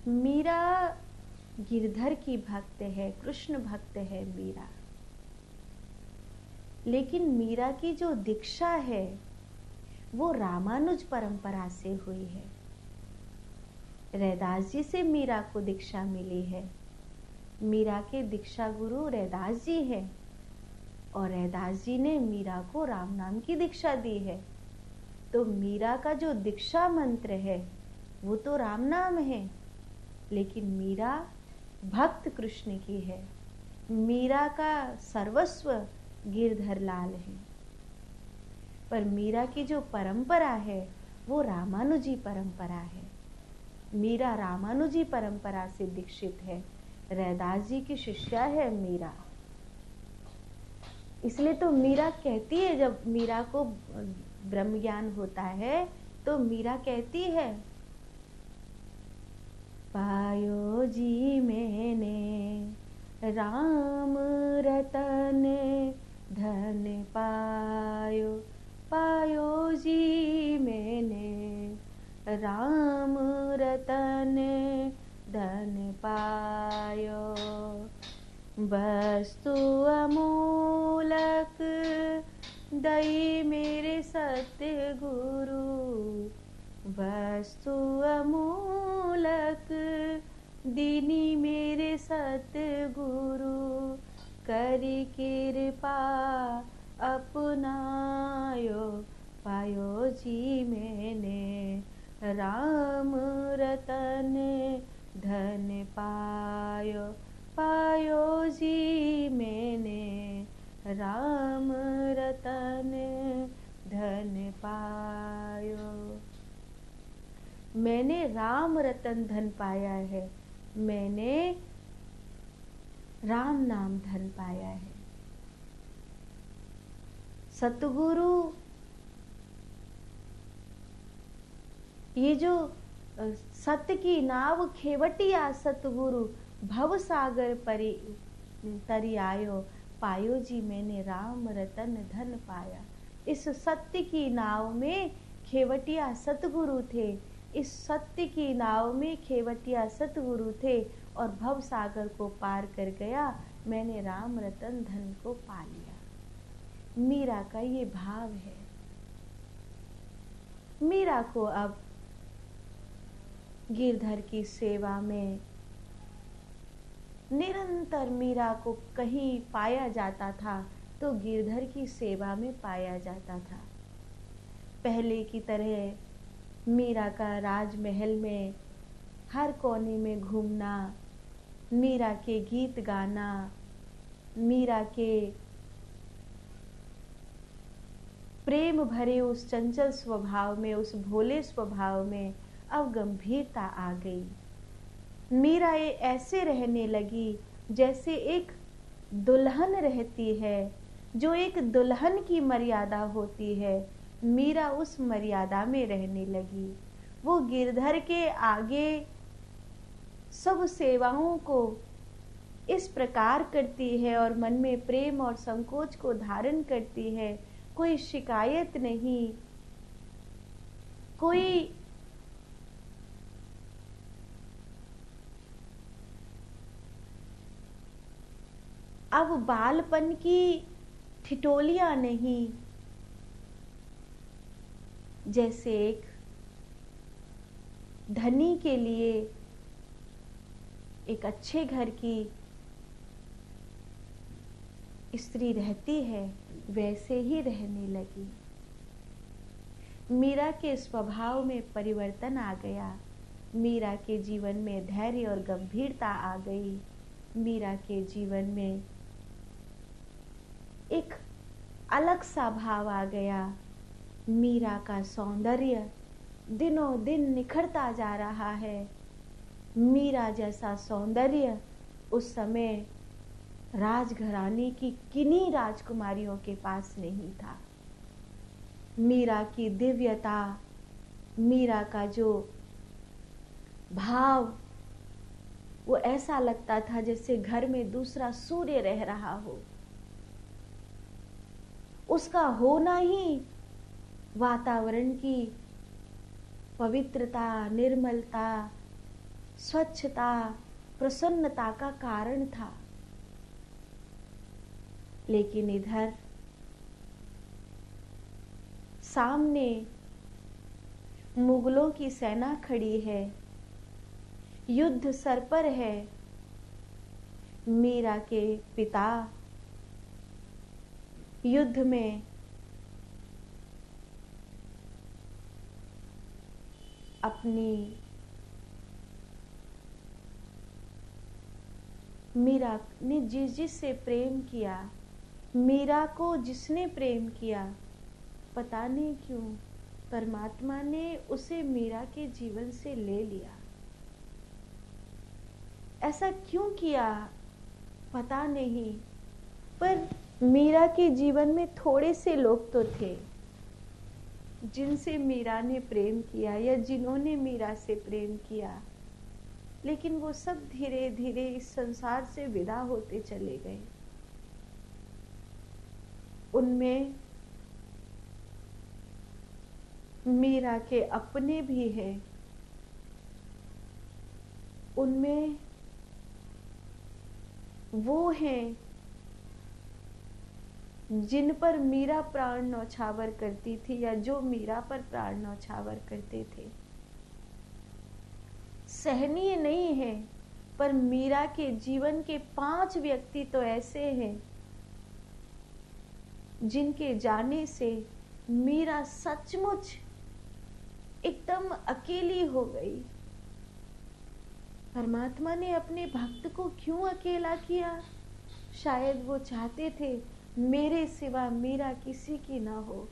मीरा गिरधर की भक्त है, कृष्ण भक्त है मीरा। लेकिन मीरा की जो दीक्षा है वो रामानुज परंपरा से हुई है। रैदास जी से मीरा को दीक्षा मिली है। मीरा के दीक्षा गुरु रैदास जी हैं और रैदास जी ने मीरा को राम नाम की दीक्षा दी है। तो मीरा का जो दीक्षा मंत्र है वो तो राम नाम है, लेकिन मीरा भक्त कृष्ण की है। मीरा का सर्वस्व गिरधर लाल है। पर मीरा की जो परंपरा है वो रामानुजी परंपरा है। मीरा रामानुजी परंपरा से दीक्षित है। रैदास जी की शिष्या है मीरा। इसलिए तो मीरा कहती है, जब मीरा को ब्रह्म ज्ञान होता है तो मीरा कहती है, पायो जी मैंने राम रतन धन पायो, पायो जी मैंने राम रतन धन पायो। वस्तु अमूलक दई मेरे सत्य गुरु, वस्तु अमूलक दीनी मेरे सत्य गुरु, करी कृपा अपनायो, पायो जी मैंने राम रतन धन पायो, पायो जी मैंने राम रतन धन पायो। मैंने राम रतन धन पाया है, मैंने राम नाम धन पाया है। सतगुरु, ये जो सत्य की नाव खेवटिया सतगुरु, भव सागर परि तरी आयो, पायो जी मैंने राम रतन धन पाया। इस सत्य की नाव में खेवटिया सतगुरु थे। इस सत्य की नाव में खेवटिया सतगुरु थे और भव सागर को पार कर गया। मैंने राम रतन धन को पा लिया। मीरा का ये भाव है। मीरा को अब गिरधर की सेवा में निरंतर, मीरा को कहीं पाया जाता था तो गिरधर की सेवा में पाया जाता था। पहले की तरह मीरा का राजमहल में हर कोने में घूमना, मीरा के गीत गाना, मीरा के प्रेम भरे उस चंचल स्वभाव में, उस भोले स्वभाव में अब गंभीरता आ गई। मीरा ये ऐसे रहने लगी जैसे एक दुल्हन रहती है, जो एक दुल्हन की मर्यादा होती है। मीरा उस मर्यादा में रहने लगी। वो गिरधर के आगे सब सेवाओं को इस प्रकार करती है और मन में प्रेम और संकोच को धारण करती है। कोई शिकायत नहीं, कोई अब बालपन की ठिठोलियां नहीं। जैसे एक धनी के लिए एक अच्छे घर की स्त्री रहती है, वैसे ही रहने लगी। मीरा के स्वभाव में परिवर्तन आ गया। मीरा के जीवन में धैर्य और गंभीरता आ गई। मीरा के जीवन में एक अलग सा भाव आ गया। मीरा का सौंदर्य दिनों दिन निखरता जा रहा है। मीरा जैसा सौंदर्य उस समय राजघराने की किन्हीं राजकुमारियों के पास नहीं था। मीरा की दिव्यता, मीरा का जो भाव, वो ऐसा लगता था जैसे घर में दूसरा सूर्य रह रहा हो। उसका होना ही वातावरण की पवित्रता, निर्मलता, स्वच्छता, प्रसन्नता का कारण था। लेकिन इधर सामने मुगलों की सेना खड़ी है, युद्ध सर पर है। मीरा के पिता युद्ध में मीरा ने जिससे प्रेम किया, मीरा को जिसने प्रेम किया, पता नहीं क्यों परमात्मा ने उसे मीरा के जीवन से ले लिया। ऐसा क्यों किया पता नहीं, पर मीरा के जीवन में थोड़े से लोग तो थे जिनसे मीरा ने प्रेम किया या जिन्होंने मीरा से प्रेम किया, लेकिन वो सब धीरे धीरे इस संसार से विदा होते चले गए। उनमें मीरा के अपने भी हैं, उनमें वो हैं जिन पर मीरा प्राण न्यौछावर करती थी या जो मीरा पर प्राण न्यौछावर करते थे। सहनीय नहीं है, पर मीरा के जीवन के 5 व्यक्ति तो ऐसे हैं जिनके जाने से मीरा सचमुच एकदम अकेली हो गई। परमात्मा ने अपने भक्त को क्यों अकेला किया? शायद वो चाहते थे मेरे सिवा मीरा किसी की ना हो,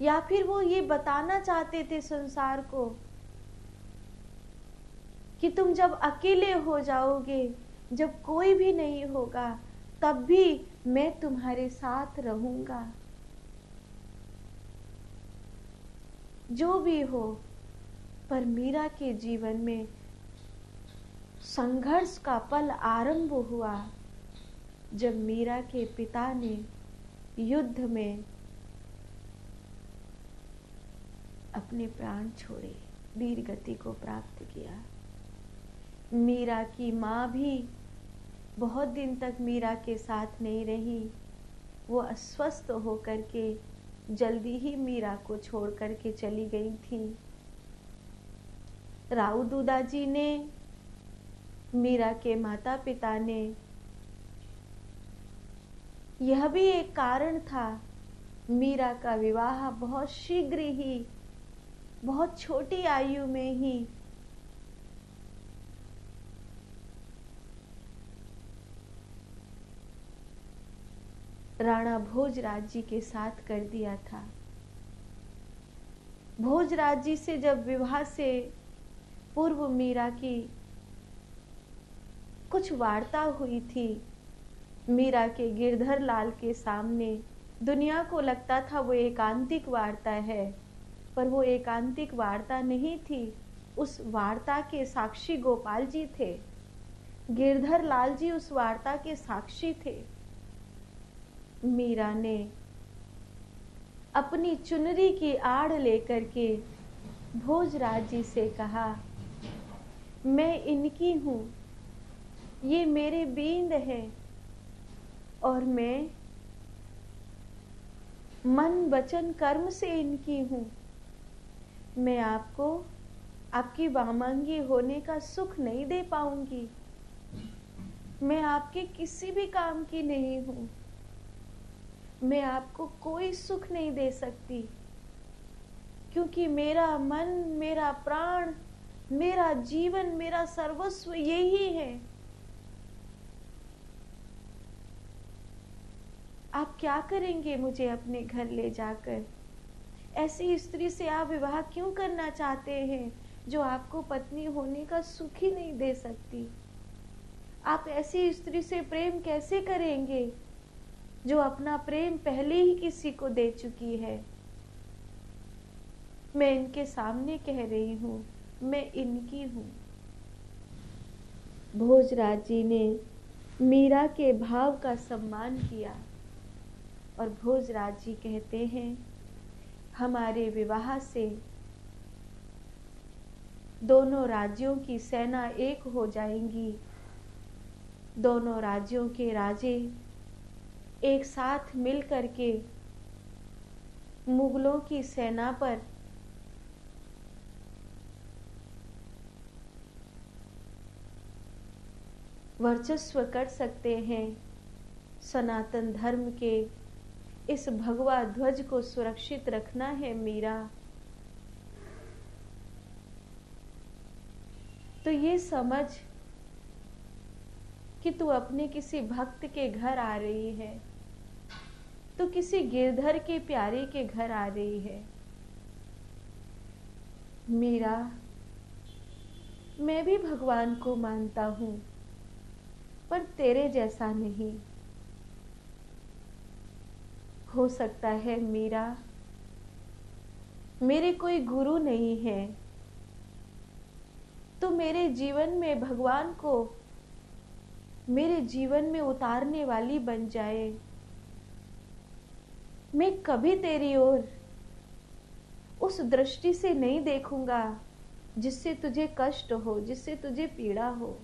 या फिर वो ये बताना चाहते थे संसार को कि तुम जब अकेले हो जाओगे, जब कोई भी नहीं होगा, तब भी मैं तुम्हारे साथ रहूंगा। जो भी हो, पर मीरा के जीवन में संघर्ष का पल आरंभ हुआ जब मीरा के पिता ने युद्ध में अपने प्राण छोड़े, वीर गति को प्राप्त किया। मीरा की माँ भी बहुत दिन तक मीरा के साथ नहीं रही। वो अस्वस्थ होकर के जल्दी ही मीरा को छोड़ करके चली गई थी। राऊ दूदा जी ने, मीरा के माता पिता ने, यह भी एक कारण था, मीरा का विवाह बहुत शीघ्र ही, बहुत छोटी आयु में ही राणा भोजराज जी के साथ कर दिया था। भोजराज जी से जब विवाह से पूर्व मीरा की कुछ वार्ता हुई थी, मीरा के गिरधर लाल के सामने दुनिया को लगता था वो एकांतिक वार्ता है, पर वो एकांतिक वार्ता नहीं थी। उस वार्ता के साक्षी गोपाल जी थे, गिरधर लाल जी उस वार्ता के साक्षी थे। मीरा ने अपनी चुनरी की आड़ लेकर के भोजराज जी से कहा, मैं इनकी हूं, ये मेरे बींद है, और मैं मन वचन कर्म से इनकी हूं। मैं आपको आपकी वामांगी होने का सुख नहीं दे पाऊंगी। मैं आपके किसी भी काम की नहीं हूं। मैं आपको कोई सुख नहीं दे सकती, क्योंकि मेरा मन, मेरा प्राण, मेरा जीवन, मेरा सर्वस्व यही है। आप क्या करेंगे मुझे अपने घर ले जाकर? ऐसी स्त्री से आप विवाह क्यों करना चाहते हैं जो आपको पत्नी होने का सुख ही नहीं दे सकती? आप ऐसी स्त्री से प्रेम कैसे करेंगे जो अपना प्रेम पहले ही किसी को दे चुकी है? मैं इनके सामने कह रही हूं, मैं इनकी हूं। भोजराज जी ने मीरा के भाव का सम्मान किया और भोजराज जी कहते हैं, हमारे विवाह से दोनों राज्यों की सेना एक हो जाएंगी। दोनों राज्यों के राजे एक साथ मिल करके मुगलों की सेना पर वर्चस्व कर सकते हैं। सनातन धर्म के इस भगवा ध्वज को सुरक्षित रखना है मीरा। तो ये समझ कि तू अपने किसी भक्त के घर आ रही है, तो किसी गिरधर के प्यारे के घर आ रही है। मीरा, मैं भी भगवान को मानता हूं, पर तेरे जैसा नहीं। हो सकता है मीरा, मेरे कोई गुरु नहीं है, तो मेरे जीवन में भगवान को मेरे जीवन में उतारने वाली बन जाए। मैं कभी तेरी ओर उस दृष्टि से नहीं देखूंगा जिससे तुझे कष्ट हो, जिससे तुझे पीड़ा हो।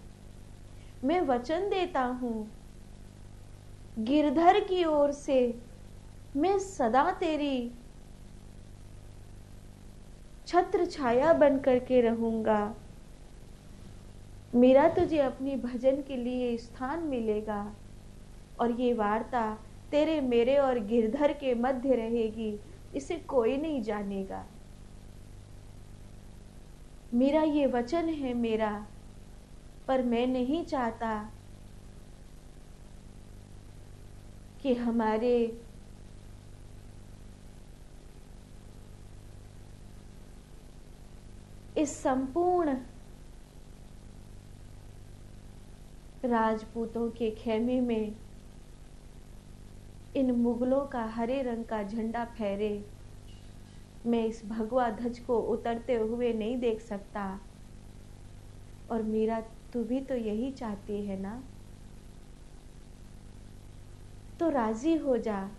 मैं वचन देता हूं, गिरधर की ओर से मैं सदा तेरी छत्र छाया बन करके रहूंगा। मेरा तुझे अपनी भजन के लिए स्थान मिलेगा, और ये वार्ता तेरे मेरे और गिरधर के मध्य रहेगी, इसे कोई नहीं जानेगा। मेरा ये वचन है मेरा, पर मैं नहीं चाहता कि हमारे इस संपूर्ण राजपूतों के खेमे में इन मुगलों का हरे रंग का झंडा फहरे। मैं इस भगवा ध्वज को उतरते हुए नहीं देख सकता। और मीरा, तू भी तो यही चाहती है ना? तो राजी हो जा।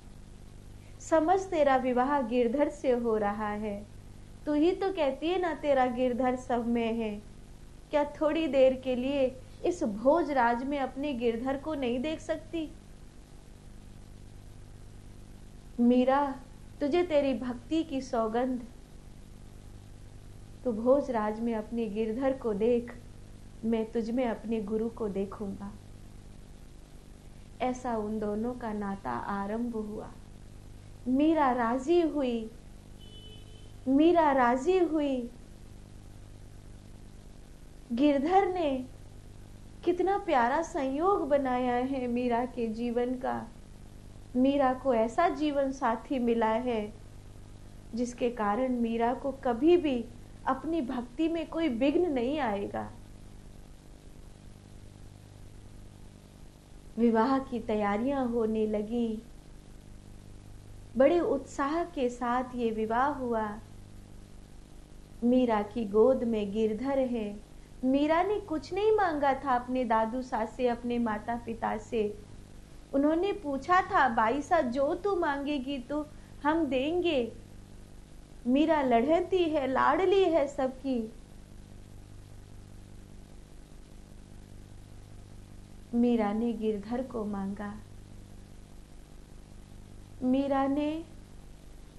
समझ, तेरा विवाह गिरधर से हो रहा है। तू ही तो कहती है ना, तेरा गिरधर सब में है। क्या थोड़ी देर के लिए इस भोजराज में अपने गिरधर को नहीं देख सकती? मीरा, तुझे तेरी भक्ति की सौगंध, तू भोजराज में अपने गिरधर को देख, मैं तुझ में अपने गुरु को देखूंगा। ऐसा उन दोनों का नाता आरंभ हुआ। मीरा राजी हुई, मीरा राजी हुई। गिरधर ने कितना प्यारा संयोग बनाया है मीरा के जीवन का। मीरा को ऐसा जीवन साथी मिला है जिसके कारण मीरा को कभी भी अपनी भक्ति में कोई विघ्न नहीं आएगा। विवाह की तैयारियां होने लगी। बड़े उत्साह के साथ ये विवाह हुआ। मीरा की गोद में गिरधर है। मीरा ने कुछ नहीं मांगा था अपने दादू सास से, अपने माता पिता से। उन्होंने पूछा था, बाईसा जो तू मांगेगी तो हम देंगे। मीरा लड़ती है, लाडली है सबकी। मीरा ने गिरधर को मांगा। मीरा ने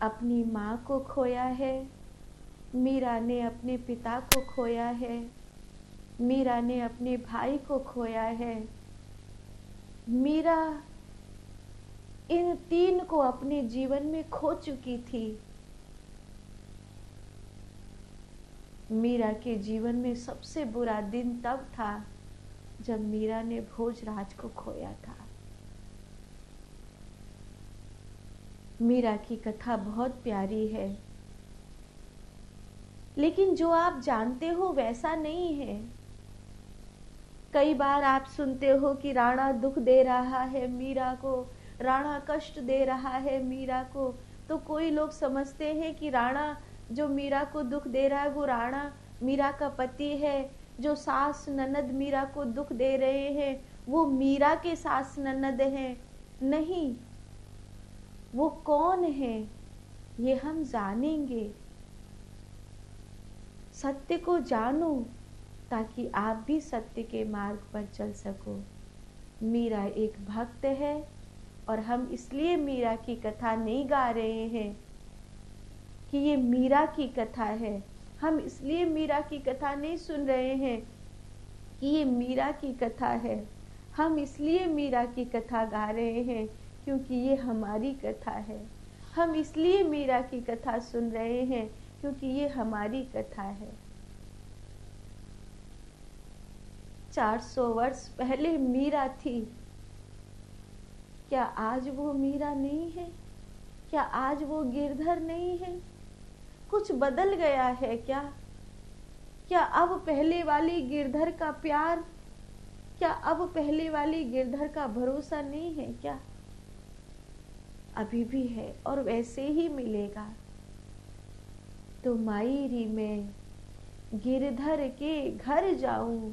अपनी मां को खोया है, मीरा ने अपने पिता को खोया है, मीरा ने अपने भाई को खोया है। मीरा इन तीन को अपने जीवन में खो चुकी थी। मीरा के जीवन में सबसे बुरा दिन तब था जब मीरा ने भोजराज को खोया था। मीरा की कथा बहुत प्यारी है, लेकिन जो आप जानते हो वैसा नहीं है। कई बार आप सुनते हो कि राणा दुख दे रहा है मीरा को, राणा कष्ट दे रहा है मीरा को। तो कोई लोग समझते हैं कि राणा जो मीरा को दुख दे रहा है वो राणा मीरा का पति है। जो सास ननद मीरा को दुख दे रहे हैं वो मीरा के सास ननद हैं। नहीं, वो कौन है ये हम जानेंगे। सत्य को जानो ताकि आप भी सत्य के मार्ग पर चल सको। मीरा एक भक्त है और हम इसलिए मीरा की कथा नहीं गा रहे हैं कि ये मीरा की कथा है। हम इसलिए मीरा की कथा नहीं सुन रहे हैं कि ये मीरा की कथा है। हम इसलिए मीरा की कथा गा रहे हैं क्योंकि ये हमारी कथा है। हम इसलिए मीरा की कथा सुन रहे हैं क्योंकि ये हमारी कथा है। 400 वर्ष पहले मीरा थी, क्या आज वो मीरा नहीं है? क्या आज वो गिरधर नहीं है? कुछ बदल गया है क्या? क्या अब पहले वाली गिरधर का प्यार, क्या अब पहले वाली गिरधर का भरोसा नहीं है क्या? अभी भी है और वैसे ही मिलेगा। तो माई री मैं गिरधर के घर जाऊं,